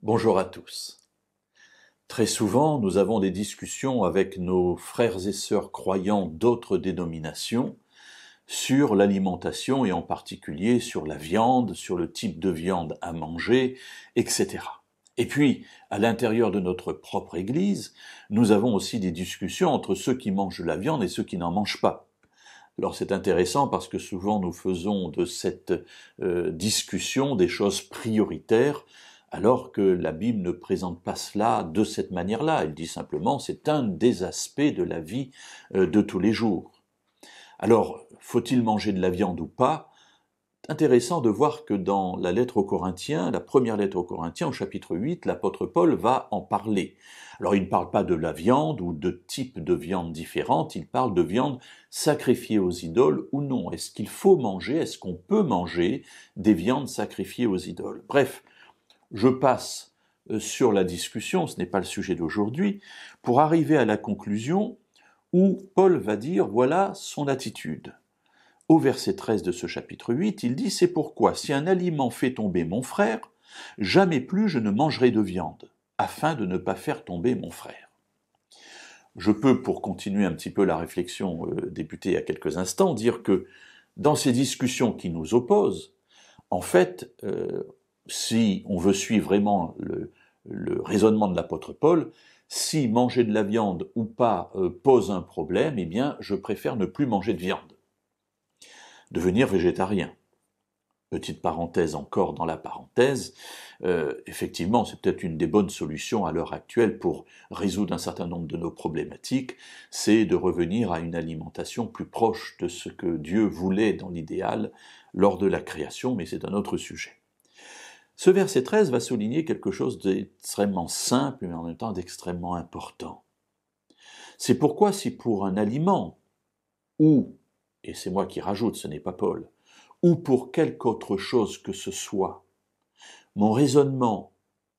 Bonjour à tous. Très souvent, nous avons des discussions avec nos frères et sœurs croyants d'autres dénominations sur l'alimentation et en particulier sur la viande, sur le type de viande à manger, etc. Et puis, à l'intérieur de notre propre Église, nous avons aussi des discussions entre ceux qui mangent de la viande et ceux qui n'en mangent pas. Alors c'est intéressant parce que souvent nous faisons de cette discussion des choses prioritaires, alors que la Bible ne présente pas cela de cette manière-là. Elle dit simplement c'est un des aspects de la vie de tous les jours. Alors, faut-il manger de la viande ou pas ? Intéressant de voir que dans la lettre aux Corinthiens, la première lettre aux Corinthiens, au chapitre 8, l'apôtre Paul va en parler. Alors il ne parle pas de la viande ou de types de viande différentes, il parle de viande sacrifiée aux idoles ou non. Est-ce qu'il faut manger, est-ce qu'on peut manger des viandes sacrifiées aux idoles ? Bref, je passe sur la discussion, ce n'est pas le sujet d'aujourd'hui, pour arriver à la conclusion où Paul va dire voilà son attitude. Au verset 13 de ce chapitre 8, il dit « C'est pourquoi, si un aliment fait tomber mon frère, jamais plus je ne mangerai de viande, afin de ne pas faire tomber mon frère. » Je peux, pour continuer un petit peu la réflexion débutée il y a quelques instants, dire que dans ces discussions qui nous opposent, en fait, si on veut suivre vraiment le raisonnement de l'apôtre Paul, si manger de la viande ou pas pose un problème, eh bien, je préfère ne plus manger de viande. Devenir végétarien. Petite parenthèse encore dans la parenthèse, effectivement c'est peut-être une des bonnes solutions à l'heure actuelle pour résoudre un certain nombre de nos problématiques, c'est de revenir à une alimentation plus proche de ce que Dieu voulait dans l'idéal lors de la création, mais c'est un autre sujet. Ce verset 13 va souligner quelque chose d'extrêmement simple mais en même temps d'extrêmement important. C'est pourquoi si pour un aliment ou et c'est moi qui rajoute, ce n'est pas Paul, ou pour quelque autre chose que ce soit, mon raisonnement,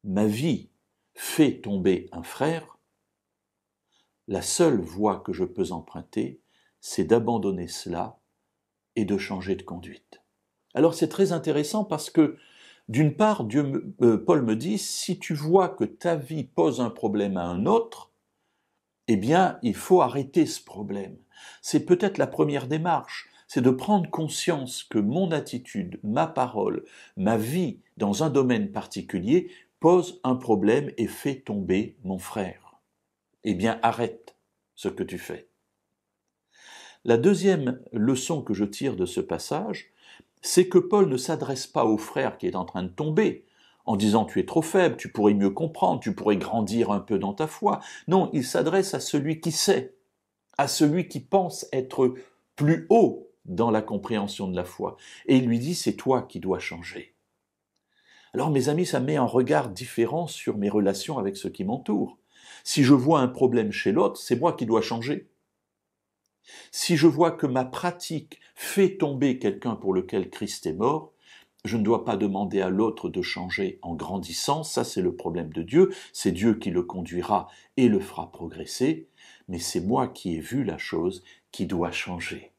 ma vie fait tomber un frère, la seule voie que je peux emprunter, c'est d'abandonner cela et de changer de conduite. Alors c'est très intéressant parce que, d'une part, Paul me dit, si tu vois que ta vie pose un problème à un autre, eh bien, il faut arrêter ce problème. C'est peut-être la première démarche, c'est de prendre conscience que mon attitude, ma parole, ma vie dans un domaine particulier pose un problème et fait tomber mon frère. Eh bien, arrête ce que tu fais. La deuxième leçon que je tire de ce passage, c'est que Paul ne s'adresse pas au frère qui est en train de tomber, en disant tu es trop faible, tu pourrais mieux comprendre, tu pourrais grandir un peu dans ta foi. Non, il s'adresse à celui qui sait, à celui qui pense être plus haut dans la compréhension de la foi. Et il lui dit c'est toi qui dois changer. Alors mes amis, ça met un regard différent sur mes relations avec ceux qui m'entourent. Si je vois un problème chez l'autre, c'est moi qui dois changer. Si je vois que ma pratique fait tomber quelqu'un pour lequel Christ est mort, je ne dois pas demander à l'autre de changer en grandissant, ça c'est le problème de Dieu, c'est Dieu qui le conduira et le fera progresser, mais c'est moi qui ai vu la chose qui doit changer.